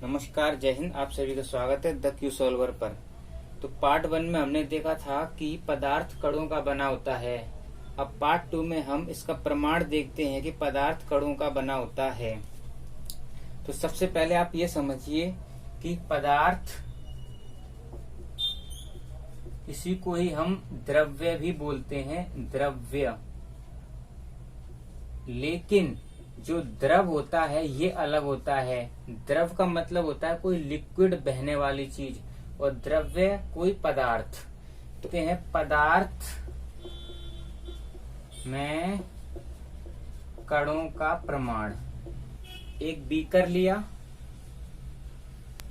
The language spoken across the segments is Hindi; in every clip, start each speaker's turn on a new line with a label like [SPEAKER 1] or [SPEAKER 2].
[SPEAKER 1] नमस्कार, जय हिंद। आप सभी का स्वागत है द क्यू सॉल्वर पर। तो पार्ट 1 में हमने देखा था कि पदार्थ कणों का बना होता है। अब पार्ट 2 में हम इसका प्रमाण देखते हैं कि पदार्थ कणों का बना होता है। तो सबसे पहले आप ये समझिए कि पदार्थ, इसी को ही हम द्रव्य भी बोलते हैं, द्रव्य। लेकिन जो द्रव होता है ये अलग होता है। द्रव का मतलब होता है कोई लिक्विड बहने वाली चीज, और द्रव्य कोई पदार्थ। कहते हैं पदार्थ में कणों का प्रमाण। एक बीकर लिया,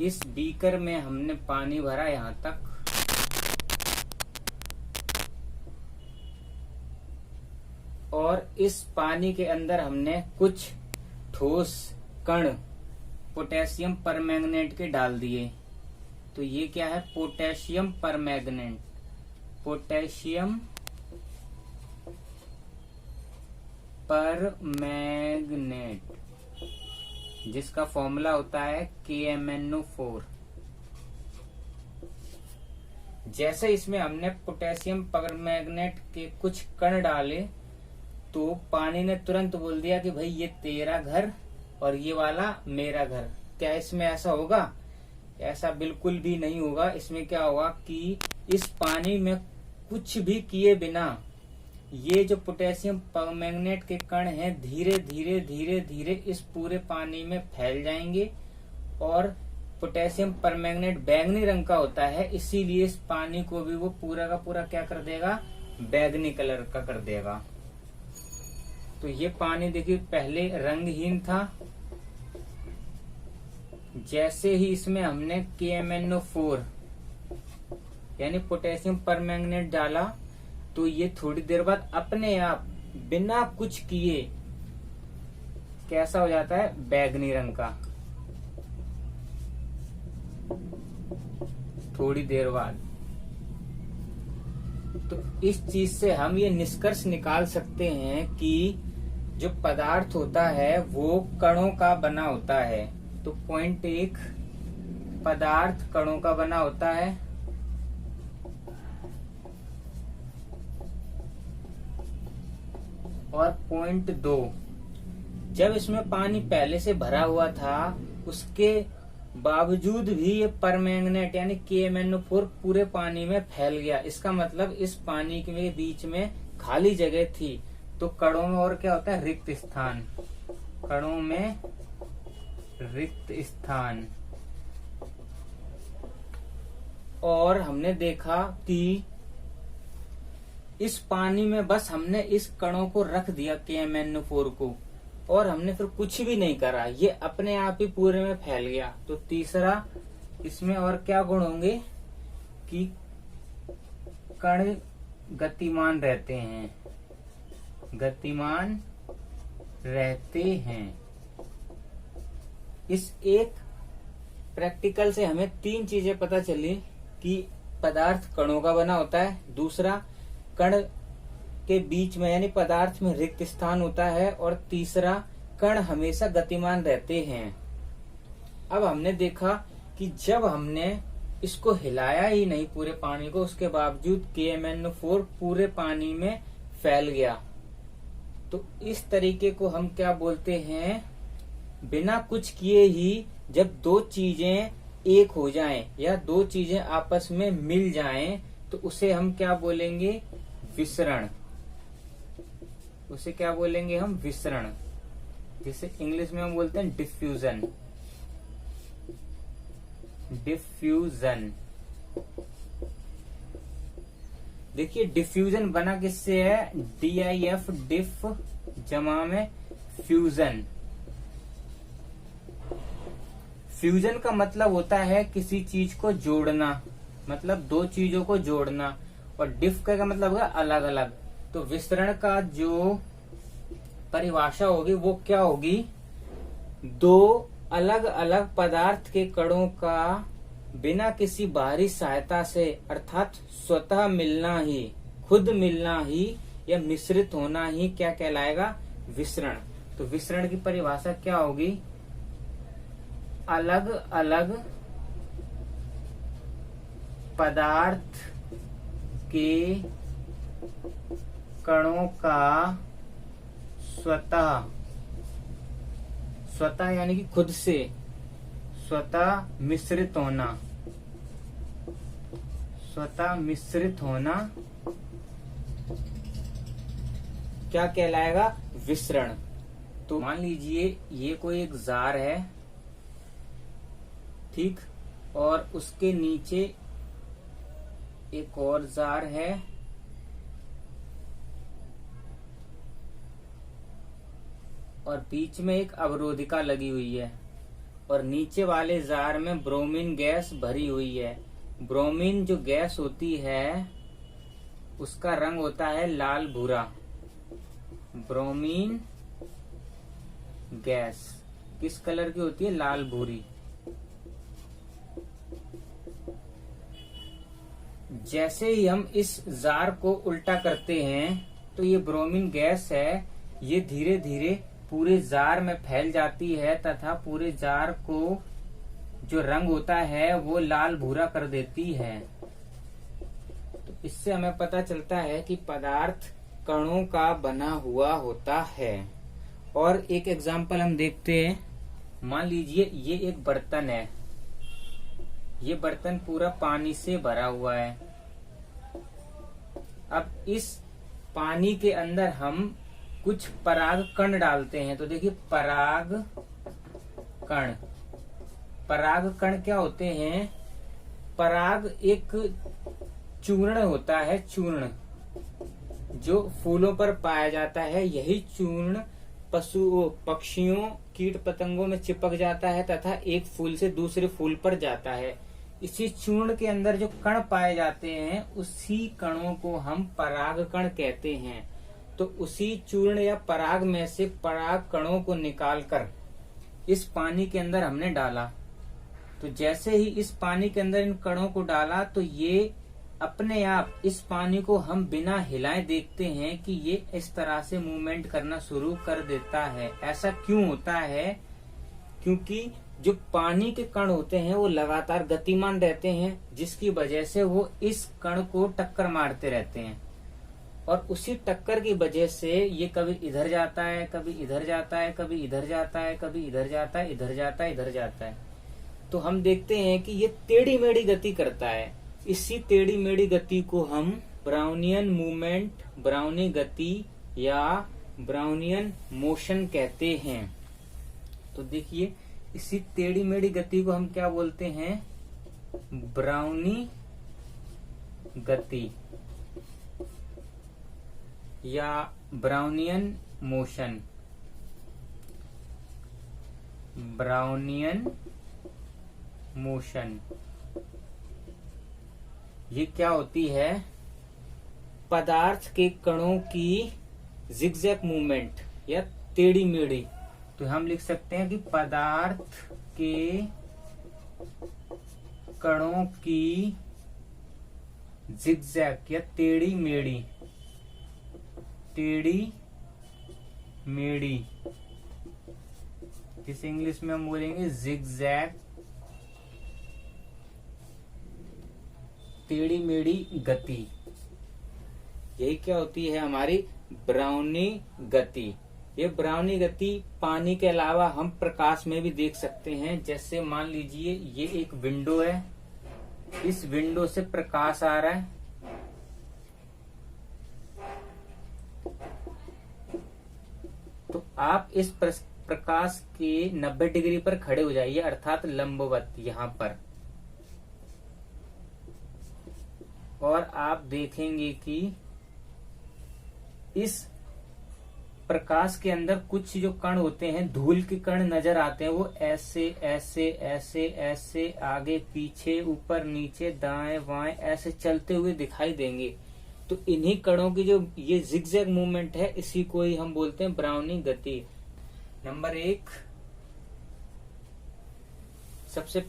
[SPEAKER 1] इस बीकर में हमने पानी भरा यहां तक, और इस पानी के अंदर हमने कुछ ठोस कण पोटेशियम परमैंगनेट के डाल दिए। तो ये क्या है? Potassium permanganate. पोटेशियम परमैंगनेट, जिसका फॉर्मूला होता है KMnO4। जैसे इसमें हमने पोटेशियम परमैंगनेट के कुछ कण डाले तो पानी ने तुरंत बोल दिया कि भाई ये तेरा घर और ये वाला मेरा घर। क्या इसमें ऐसा होगा? ऐसा बिल्कुल भी नहीं होगा। इसमें क्या होगा कि इस पानी में कुछ भी किए बिना ये जो पोटेशियम परमैंगनेट के कण हैं धीरे धीरे धीरे धीरे इस पूरे पानी में फैल जाएंगे। और पोटेशियम परमैंगनेट बैंगनी रंग का होता है, इसीलिए इस पानी को भी वो पूरा का पूरा क्या कर देगा? बैंगनी कलर का कर देगा। तो ये पानी देखिए पहले रंगहीन था, जैसे ही इसमें हमने KMnO4 यानी पोटेशियम परमैंगनेट डाला तो ये थोड़ी देर बाद अपने आप बिना कुछ किए कैसा हो जाता है? बैंगनी रंग का। थोड़ी देर बाद। तो इस चीज से हम ये निष्कर्ष निकाल सकते हैं कि जो पदार्थ होता है वो कणों का बना होता है। तो पॉइंट 1, पदार्थ कणों का बना होता है। और पॉइंट 2, जब इसमें पानी पहले से भरा हुआ था उसके बावजूद भी ये परमैंगनेट यानी KMnO4 पूरे पानी में फैल गया। इसका मतलब इस पानी के बीच में खाली जगह थी। तो कणों में और क्या होता है? रिक्त स्थान। कणों में रिक्त स्थान। और हमने देखा कि इस पानी में बस हमने इस कणों को रख दिया KMnO4 को, और हमने फिर कुछ भी नहीं करा, ये अपने आप ही पूरे में फैल गया। तो तीसरा, इसमें और क्या गुण होंगे कि कण गतिमान रहते हैं। गतिमान रहते हैं। इस एक प्रैक्टिकल से हमें 3 चीजें पता चली कि पदार्थ कणों का बना होता है, दूसरा कण के बीच में यानी पदार्थ में रिक्त स्थान होता है, और तीसरा कण हमेशा गतिमान रहते हैं। अब हमने देखा कि जब हमने इसको हिलाया ही नहीं पूरे पानी को, उसके बावजूद KMnO4 पूरे पानी में फैल गया। तो इस तरीके को हम क्या बोलते हैं? बिना कुछ किए ही जब 2 चीजें एक हो जाएं या 2 चीजें आपस में मिल जाएं तो उसे हम क्या बोलेंगे? विसरण। उसे क्या बोलेंगे हम? विसरण। जिसे इंग्लिश में हम बोलते हैं डिफ्यूजन। डिफ्यूजन। देखिए डिफ्यूजन बना किससे है? DIF, डिफ जमा में फ्यूजन। फ्यूजन का मतलब होता है किसी चीज को जोड़ना, मतलब 2 चीजों को जोड़ना। और डिफ का मतलब है अलग अलग। तो विसरण का जो परिभाषा होगी वो क्या होगी? 2 अलग अलग पदार्थ के कणों का बिना किसी बाहरी सहायता से, अर्थात स्वतः मिलना ही, खुद मिलना ही या मिश्रित होना ही क्या कहलाएगा? विसरण। तो विसरण की परिभाषा क्या होगी? अलग अलग पदार्थ के कणों का स्वतः यानी कि खुद से स्वतः मिश्रित होना क्या कहलाएगा? विसरण। तो मान लीजिए ये कोई एक जार है, ठीक, और उसके नीचे एक और जार है, और बीच में एक अवरोधिका लगी हुई है, और नीचे वाले जार में ब्रोमीन गैस भरी हुई है। ब्रोमीन जो गैस होती है उसका रंग होता है लाल भूरा। ब्रोमीन गैस किस कलर की होती है? लाल भूरी। जैसे ही हम इस जार को उल्टा करते हैं तो ये ब्रोमीन गैस है, ये धीरे धीरे पूरे जार में फैल जाती है तथा पूरे जार को जो रंग होता है वो लाल भूरा कर देती है। तो इससे हमें पता चलता है कि पदार्थ कणों का बना हुआ होता है। और एक एग्जाम्पल हम देखते हैं। मान लीजिए ये एक बर्तन है, ये बर्तन पूरा पानी से भरा हुआ है। अब इस पानी के अंदर हम कुछ पराग कण डालते हैं। तो देखिए पराग कण क्या होते हैं? पराग एक चूर्ण होता है, चूर्ण जो फूलों पर पाया जाता है। यही चूर्ण पक्षियों, कीट पतंगों में चिपक जाता है तथा एक फूल से दूसरे फूल पर जाता है। इसी चूर्ण के अंदर जो कण पाए जाते हैं उसी कणों को हम पराग कण कहते हैं। तो उसी चूर्ण या पराग में से पराग कणों को निकालकर इस पानी के अंदर हमने डाला। तो जैसे ही इस पानी के अंदर इन कणों को डाला तो ये अपने आप इस पानी को हम बिना हिलाए देखते हैं कि ये इस तरह से मूवमेंट करना शुरू कर देता है। ऐसा क्यों होता है? क्योंकि जो पानी के कण होते हैं वो लगातार गतिमान रहते हैं, जिसकी वजह से वो इस कण को टक्कर मारते रहते हैं, और उसी टक्कर की वजह से ये कभी इधर जाता है, कभी इधर जाता है, कभी इधर जाता है, कभी इधर जाता है, इधर जाता है, इधर जाता है। तो हम देखते हैं कि ये टेढ़ी मेढ़ी गति करता है। इसी टेढ़ी मेढ़ी गति को हम ब्राउनियन मूवमेंट, ब्राउनी गति या ब्राउनियन मोशन कहते हैं। तो देखिए इसी टेढ़ी मेढ़ी गति को हम क्या बोलते हैं? ब्राउनी गति या ब्राउनियन मोशन। ब्राउनियन मोशन ये क्या होती है? पदार्थ के कणों की जिगजैग मूवमेंट या टेढ़ी मेढ़ी। तो हम लिख सकते हैं कि पदार्थ के कणों की जिगजैग या टेढ़ी मेढ़ी, जिसे इंग्लिश में हम बोलेंगे जिगजैग, टेढ़ी मेढ़ी गति। यही क्या होती है? हमारी ब्राउनी गति। ये ब्राउनी गति पानी के अलावा हम प्रकाश में भी देख सकते हैं। जैसे मान लीजिए ये एक विंडो है, इस विंडो से प्रकाश आ रहा है, तो आप इस प्रकाश के 90 डिग्री पर खड़े हो जाइए, अर्थात लंबवत यहाँ पर, और आप देखेंगे कि इस प्रकाश के अंदर कुछ जो कण होते हैं, धूल के कण नजर आते हैं, वो ऐसे ऐसे ऐसे ऐसे आगे पीछे ऊपर नीचे दाएं बाएं ऐसे चलते हुए दिखाई देंगे। तो इन्हीं कणों की जो ये जिगजैग मूवमेंट है, इसी को ही हम बोलते हैं ब्राउनी गति। नंबर 1, सबसे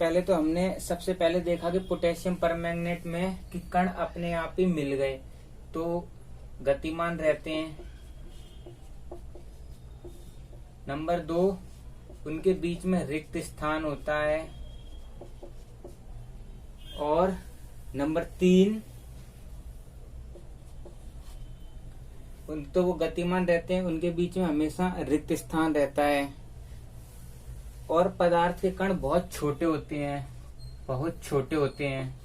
[SPEAKER 1] पहले देखा कि पोटेशियम परमैंगनेट में कि कण अपने आप ही मिल गए तो गतिमान रहते हैं। नंबर 2, उनके बीच में रिक्त स्थान होता है। और नंबर 3, तो वो गतिमान रहते हैं, उनके बीच में हमेशा रिक्त स्थान रहता है। और पदार्थ के कण बहुत छोटे होते हैं, बहुत छोटे होते हैं,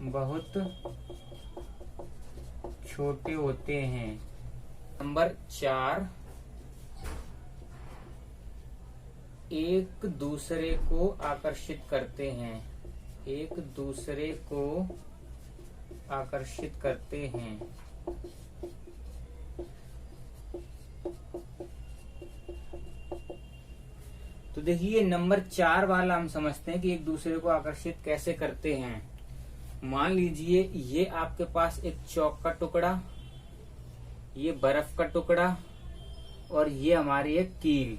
[SPEAKER 1] बहुत छोटे होते हैं। नंबर 4, एक दूसरे को आकर्षित करते हैं, एक दूसरे को आकर्षित करते हैं। तो देखिए नंबर 4 वाला हम समझते हैं कि एक दूसरे को आकर्षित कैसे करते हैं। मान लीजिए ये आपके पास एक चौक का टुकड़ा, ये बर्फ का टुकड़ा और ये हमारी एक कील।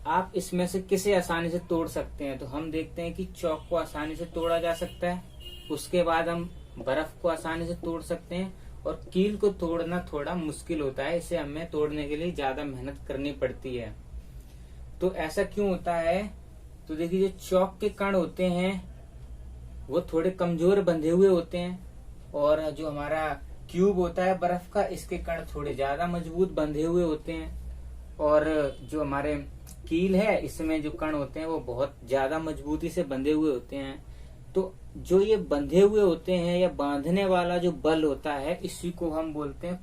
[SPEAKER 1] आप इसमें से किसे आसानी से तोड़ सकते हैं? तो हम देखते हैं कि चौक को आसानी से तोड़ा जा सकता है, उसके बाद हम बर्फ को आसानी से तोड़ सकते हैं, और कील को तोड़ना थोड़ा मुश्किल होता है, इसे हमें तोड़ने के लिए ज्यादा मेहनत करनी पड़ती है। तो ऐसा क्यों होता है? तो देखिए जो चौक के कण होते हैं वो थोड़े कमजोर बंधे हुए होते हैं, और जो हमारा क्यूब होता है बर्फ का, इसके कण थोड़े ज्यादा मजबूत बंधे हुए होते हैं। और जो हमारे कील है इसमें जो कण होते हैं वो बहुत ज्यादा मजबूती से बंधे हुए होते हैं। तो जो ये बंधे हुए होते हैं या बांधने वाला जो बल होता है, इसी को हम बोलते हैं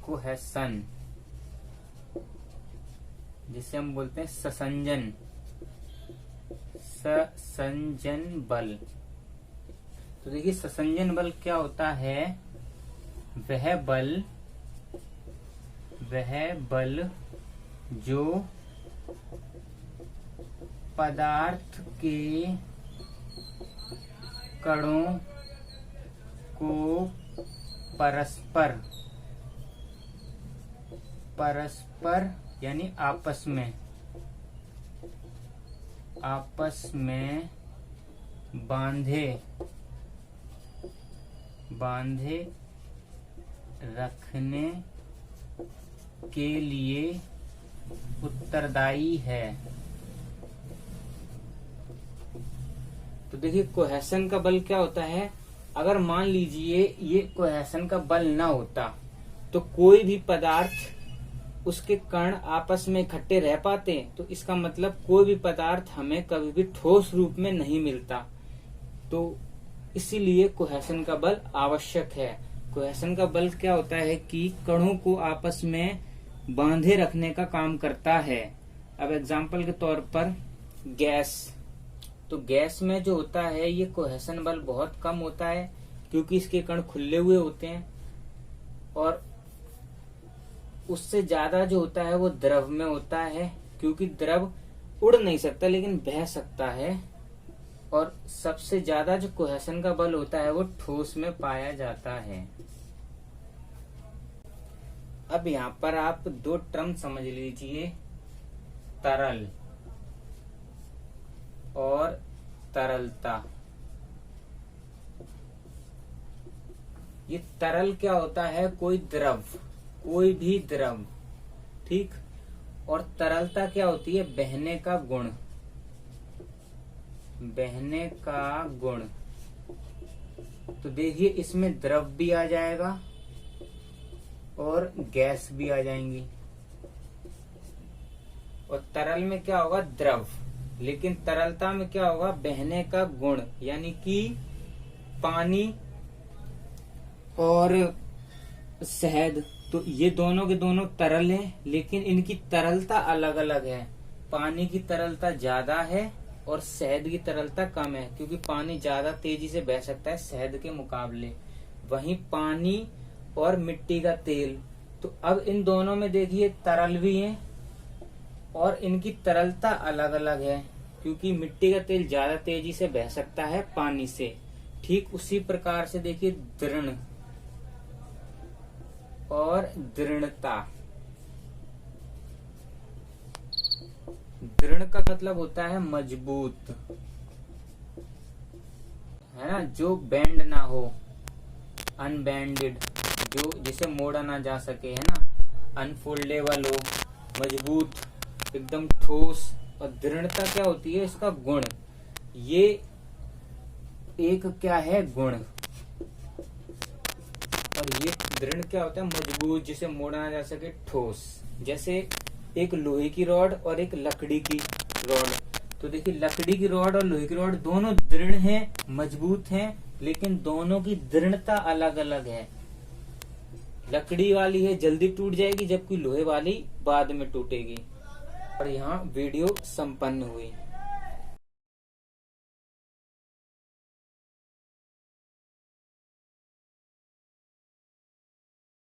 [SPEAKER 1] कोहेसन, जिसे हम बोलते हैं ससंजन, ससंजन बल। तो देखिए ससंजन बल क्या होता है? वह बल जो पदार्थ के कणों को परस्पर यानी आपस में बांधे रखने के लिए उत्तरदायी है। तो देखिए कोहेसन का बल क्या होता है? अगर मान लीजिए ये कोहेसन का बल ना होता तो कोई भी पदार्थ, उसके कण आपस में इकट्ठे रह पाते, तो इसका मतलब कोई भी पदार्थ हमें कभी भी ठोस रूप में नहीं मिलता। तो इसीलिए कोहेसन का बल आवश्यक है। कोहेसन का बल क्या होता है कि कणों को आपस में बांधे रखने का काम करता है। अब एग्जाम्पल के तौर पर गैस, तो गैस में जो होता है ये कोहेसन बल बहुत कम होता है, क्योंकि इसके कण खुले हुए होते हैं, और उससे ज्यादा जो होता है वो द्रव में होता है, क्योंकि द्रव उड़ नहीं सकता लेकिन बह सकता है। और सबसे ज्यादा जो कोहेसन का बल होता है वो ठोस में पाया जाता है। अब यहाँ पर आप 2 टर्म समझ लीजिए, तरल और तरलता। ये तरल क्या होता है? कोई भी द्रव, ठीक। और तरलता क्या होती है? बहने का गुण। तो देखिए इसमें द्रव भी आ जाएगा और गैस भी आ जाएंगी, और तरल में क्या होगा? द्रव। लेकिन तरलता में क्या होगा? बहने का गुण, यानी कि पानी और शहद। तो ये दोनों के दोनों तरल हैं, लेकिन इनकी तरलता अलग अलग है। पानी की तरलता ज्यादा है और शहद की तरलता कम है, क्योंकि पानी ज्यादा तेजी से बह सकता है शहद के मुकाबले। वहीं पानी और मिट्टी का तेल, तो अब इन दोनों में देखिए तरल भी है और इनकी तरलता अलग अलग है, क्योंकि मिट्टी का तेल ज्यादा तेजी से बह सकता है पानी से। ठीक उसी प्रकार से देखिए दृढ़ और दृढ़ता। दृढ़ का मतलब होता है मजबूत, है ना, जो बेंड ना हो, अनबैंडेड। जो जिसे मोड़ा ना जा सके, है ना, अनफोल्डेबल हो, मजबूत, एकदम ठोस। और दृढ़ता क्या होती है, इसका गुण। ये एक क्या है, गुण। और ये दृढ़ क्या होता है, मजबूत, जिसे मोड़ा ना जा सके, ठोस। जैसे एक लोहे की रॉड और एक लकड़ी की रॉड। तो देखिए, लकड़ी की रॉड और लोहे की रॉड दोनों दृढ़ हैं, मजबूत हैं, लेकिन दोनों की दृढ़ता अलग अलग है। लकड़ी वाली है जल्दी टूट जाएगी, जबकि लोहे वाली बाद में टूटेगी। और यहाँ वीडियो संपन्न हुई।